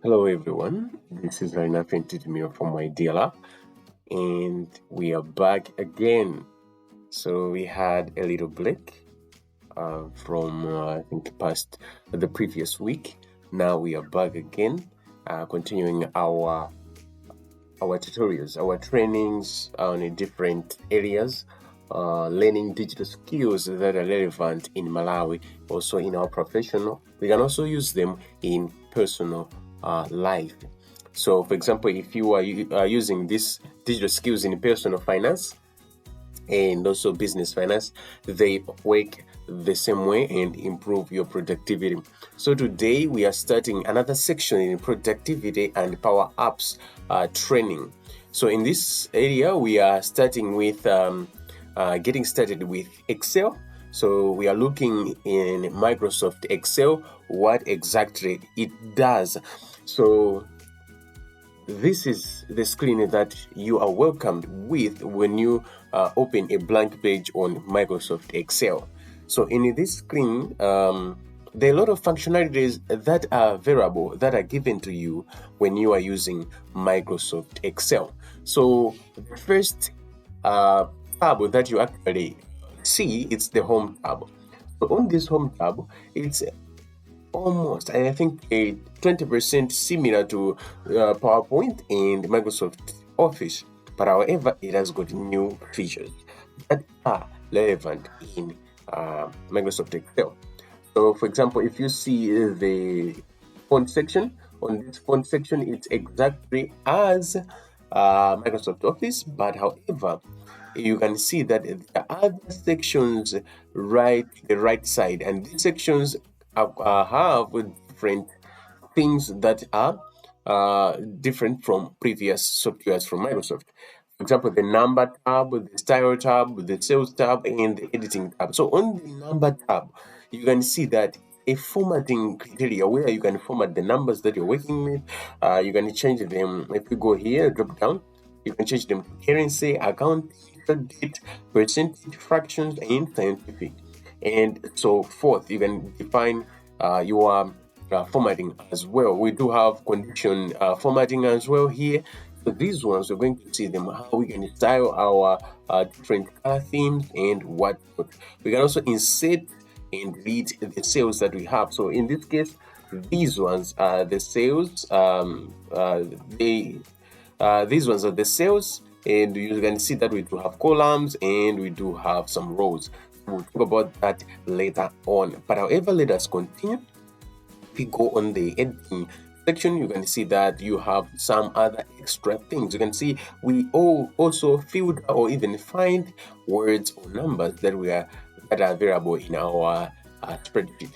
Hello everyone, this is Alinafe Mtitimila from IdealabMw, and we are back again. So we had a little break from I think past the previous week. Now we are back again, continuing our tutorials, our trainings on different areas, learning digital skills that are relevant in Malawi, also in our professional. We can also use them in personal life. So, for example, if you are using these digital skills in personal finance and also business finance, they work the same way and improve your productivity. So today we are starting another section in productivity and power apps training. So in this area we are starting with getting started with Excel. So we are looking in Microsoft Excel, what exactly it does. So this is the screen that you are welcomed with when you open a blank page on Microsoft Excel. So in this screen, there are a lot of functionalities that are available, that are given to you when you are using Microsoft Excel. So the first tab that you actually see, it's the Home tab. So on this Home tab, it's almost, I think, a 20% similar to PowerPoint and Microsoft Office, but however, it has got new features that are relevant in Microsoft Excel. So, for example, if you see the font section, on this font section, it's exactly as Microsoft Office, but however, you can see that there are other sections right the right side, and these sections have different things that are different from previous softwares from Microsoft. For example, the number tab, the style tab, the sales tab, and the editing tab. So on the number tab, you can see that a formatting criteria where you can format the numbers that you're working with. You can change them. If you go here, drop down, you can change them to currency, account, date, percentage, fractions, and scientific, and so forth. You can define your formatting as well. We do have condition formatting as well here. So these ones, we're going to see them, how we can style our different color themes and whatnot. We can also insert and delete the cells that we have. So in this case, these ones are the cells. These ones are the cells, and you can see that we do have columns and we do have some rows. We'll talk about that later on. But however, let us continue. If you go on the editing section, you can see that you have some other extra things. You can see we also filter or even find words or numbers that are available in our spreadsheet.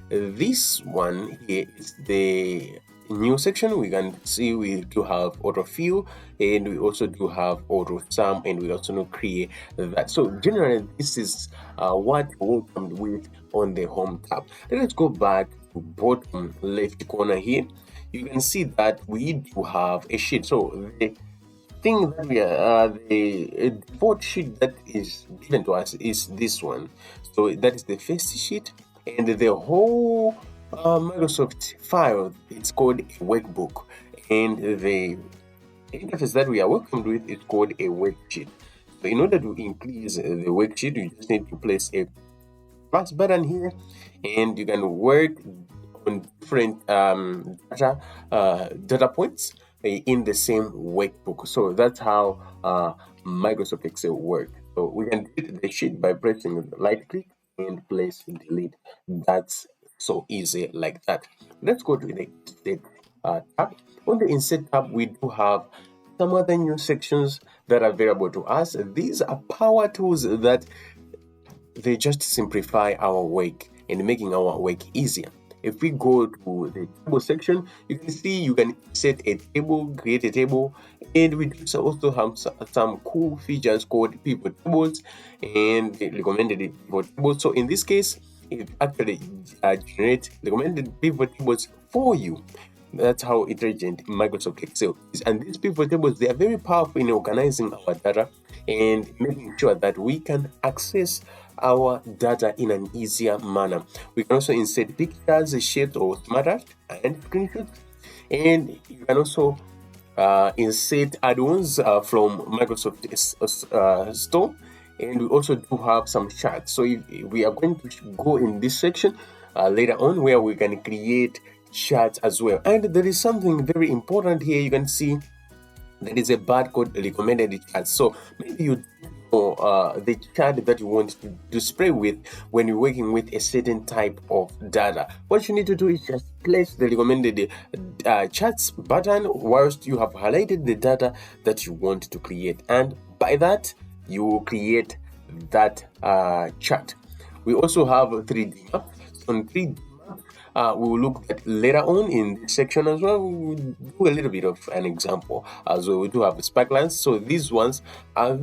This one here is the new section. We can see we do have autofill, and we also do have auto sum, and we also create that. So generally, this is what will come with on the home tab. Let's go back to bottom left corner here. You can see that we do have a sheet. So the thing that we are the default sheet that is given to us is this one. So that is the first sheet, and the whole Microsoft file, it's called a workbook, and the interface that we are welcomed with is called a worksheet. So in order to increase the worksheet, you just need to place a plus button here, and you can work on different data points in the same workbook. So that's how Microsoft Excel works. So we can delete the sheet by pressing the right click and place delete. That's so easy like that. Let's go to the insert tab. On the insert tab, we do have some other new sections that are available to us. These are power tools that they just simplify our work and making our work easier. If we go to the table section, you can see you can set a table, create a table, and we also have some cool features called pivot tables and recommended pivot tables. So in this case, it actually generates recommended pivot tables for you. That's how intelligent Microsoft Excel is. And these pivot tables, they are very powerful in organizing our data and making sure that we can access our data in an easier manner. We can also insert pictures, shapes, or smart art and screenshots. And you can also insert add-ons from Microsoft Store, and we also do have some charts. So if we are going to go in this section later on, where we can create charts as well. And there is something very important here. You can see there is a barcode recommended chart. So maybe you know the chart that you want to display with when you're working with a certain type of data. What you need to do is just place the recommended charts button whilst you have highlighted the data that you want to create, and by that you will create that chart. We also have 3D map. On 3D we will look at later on in this section as well. We will do a little bit of an example. So we do have sparklines. So these ones are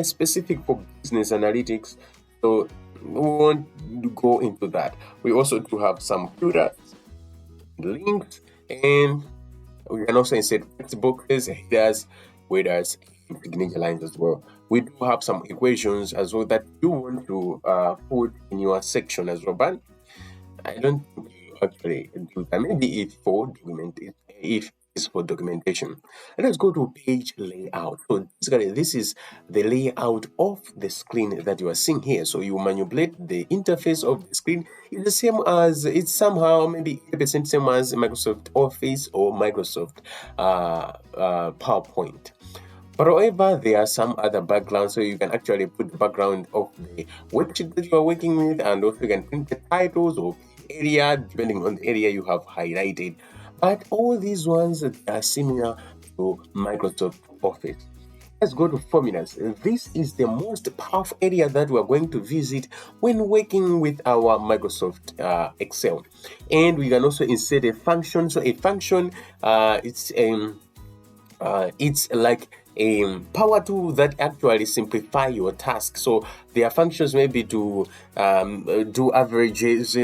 specific for business analytics. So we won't go into that. We also do have some filters, links, and we can also insert text boxes, headers, headers, and signature lines as well. We do have some equations as well that you want to put in your section as well, but I don't think you actually do that. Maybe it's for if it's for documentation. Let's go to page layout. So basically, this is the layout of the screen that you are seeing here. So you manipulate the interface of the screen. It's the same as, it's somehow maybe 80% same as Microsoft Office or Microsoft PowerPoint. But however, there are some other backgrounds, so you can actually put the background of the worksheet that you are working with, and also you can print the titles or area depending on the area you have highlighted. But all these ones are similar to Microsoft Office. Let's go to formulas. This is the most powerful area that we're going to visit when working with our Microsoft Excel. And we can also insert a function. So a function, it's like a power tool that actually simplify your task. So there are functions maybe to do averages,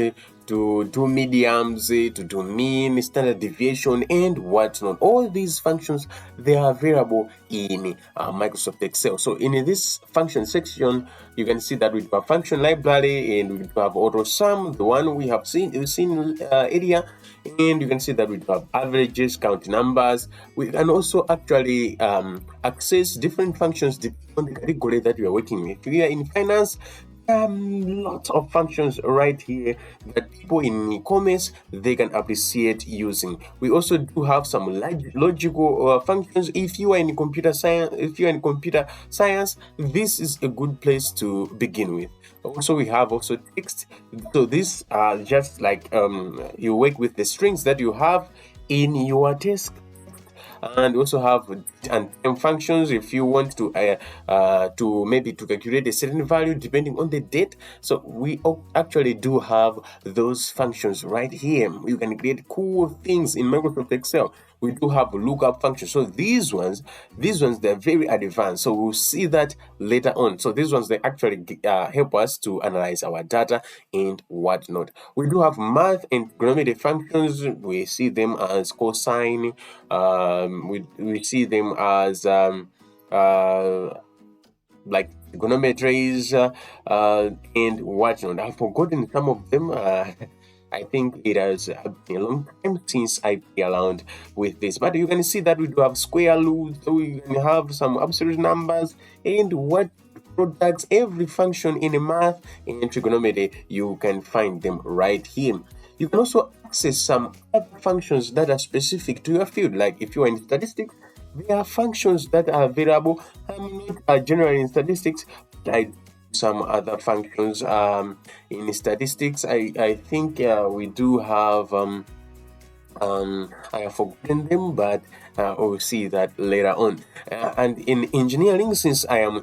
to do mediums, to do mean, standard deviation, and whatnot. All these functions, they are available in Microsoft Excel. So in this function section, you can see that we have function library, and we have auto sum, the one we have seen area, and you can see that we have averages, count numbers. We can also actually access different functions depending on the category that we are working with. If we are in finance, lots of functions right here that people in e-commerce, they can appreciate using. We also do have some logical functions. If you are in computer science, this is a good place to begin with. Also, we have also text. So these are just like you work with the strings that you have in your desk. And also have and time functions if you want to maybe to calculate a certain value depending on the date. So we actually do have those functions right here. You can create cool things in Microsoft Excel. We do have lookup functions. So these ones, they're very advanced. So we'll see that later on. So these ones, they actually help us to analyze our data and whatnot. We do have math and trigonometry functions. We see them as cosine. We see them as like trigonometries and whatnot. I've forgotten some of them. I think it has been a long time since I play around with this, but you can see that we do have square roots, so we can have some absolute numbers and what products, every function in a math and trigonometry, you can find them right here. You can also access some other functions that are specific to your field, like if you are in statistics, there are functions that are available. I'm not generally in statistics, but I some other functions in statistics. I think we do have I have forgotten them, but we'll see that later on. And in engineering, since I am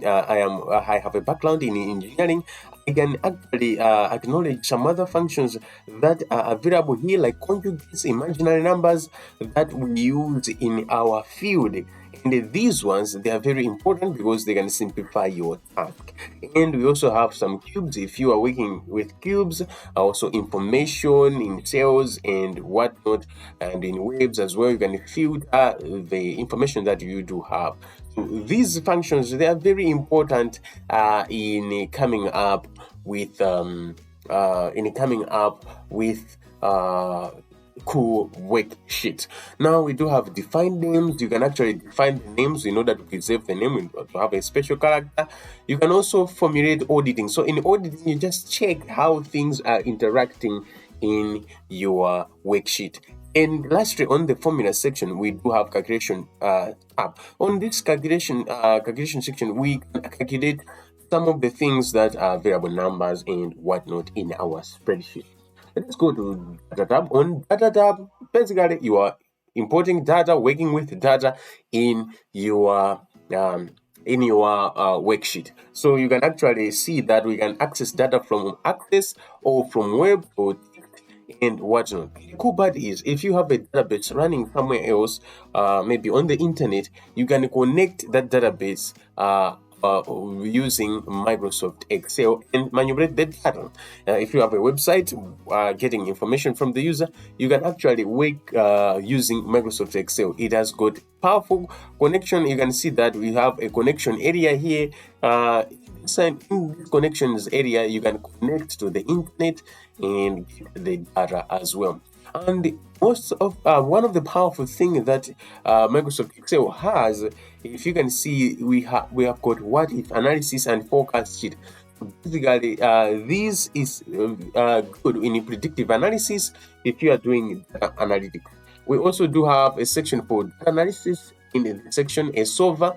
I have a background in engineering, I can actually acknowledge some other functions that are available here, like conjugates, imaginary numbers that we use in our field. And these ones, they are very important because they can simplify your task. And we also have some cubes. If you are working with cubes, also information in cells and whatnot, and in waves as well, you can filter the information that you do have. So these functions, they are very important in coming up with cool worksheet. Now we do have defined names. You can actually define the names in order to preserve the name, to have a special character. You can also formulate auditing. So in auditing, you just check how things are interacting in your worksheet. And lastly, on the formula section, we do have calculation tab. On this calculation section, we can calculate some of the things that are variable numbers and whatnot in our spreadsheet. Let's go to data tab. On data tab, basically you are importing data, working with data in your worksheet. So you can actually see that we can access data from Access or from web or and whatnot. The cool part is if you have a database running somewhere else, maybe on the internet, you can connect that database using Microsoft Excel and manipulate the data. If you have a website getting information from the user, you can actually work using Microsoft Excel. It has got powerful connection. You can see that we have a connection area here. In this connections area, you can connect to the internet and get the data as well. And most of one of the powerful things that Microsoft Excel has, if you can see, we have got what if analysis and forecast sheet. Basically, this is good in predictive analysis if you are doing data analytics. We also do have a section for data analysis. In the section a solver,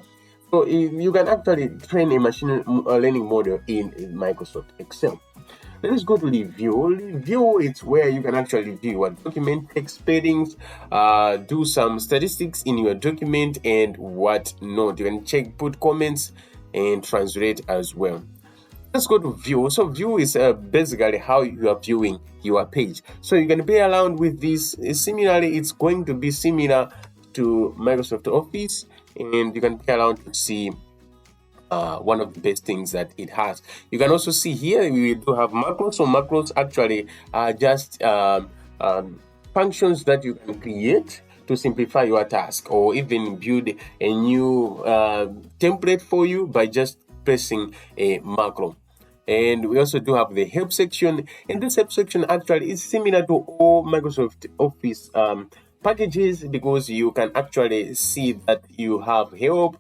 so you can actually train a machine learning model in Microsoft Excel. Let's go to review. Review is where you can actually view your document, take spreadings, do some statistics in your document and whatnot. You can check, put comments and translate as well. Let's go to view. So view is basically how you are viewing your page. So you can play around with this. Similarly, it's going to be similar to Microsoft Office, and you can play around to see one of the best things that it has. You can also see here we do have macros. So macros actually are just functions that you can create to simplify your task, or even build a new template for you by just pressing a macro. And we also do have the help section, and this help section actually is similar to all Microsoft Office packages, because you can actually see that you have help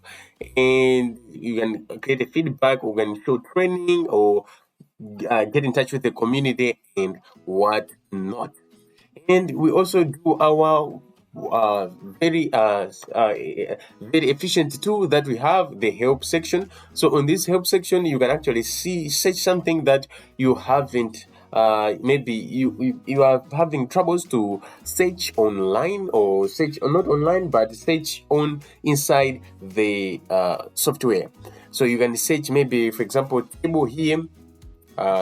and you can create a feedback, or can show training, or get in touch with the community and what not. And we also do our uh, very uh, uh, very efficient tool that we have, the help section. So on this help section, you can actually search something that you haven't maybe you are having troubles to search online, or search, or not online, but search on inside the software. So you can search, maybe for example, table here.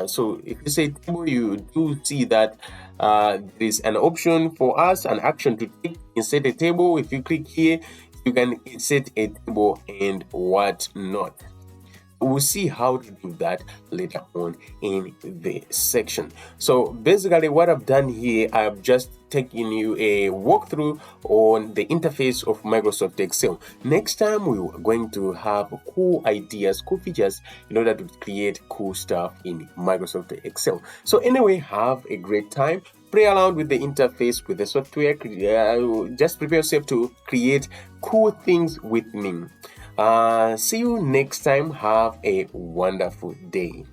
So if you say table, you do see that there is an option for us, an action to take, insert a table. If you click here, you can insert a table and what not. We'll see how to do that later on in the section. So basically what I've done here, I've just taken you a walkthrough on the interface of Microsoft Excel. Next time we are going to have cool ideas, cool features in order to create cool stuff in Microsoft Excel. So anyway, have a great time. Play around with the interface, with the software. Just prepare yourself to create cool things with me. See you next time. Have a wonderful day.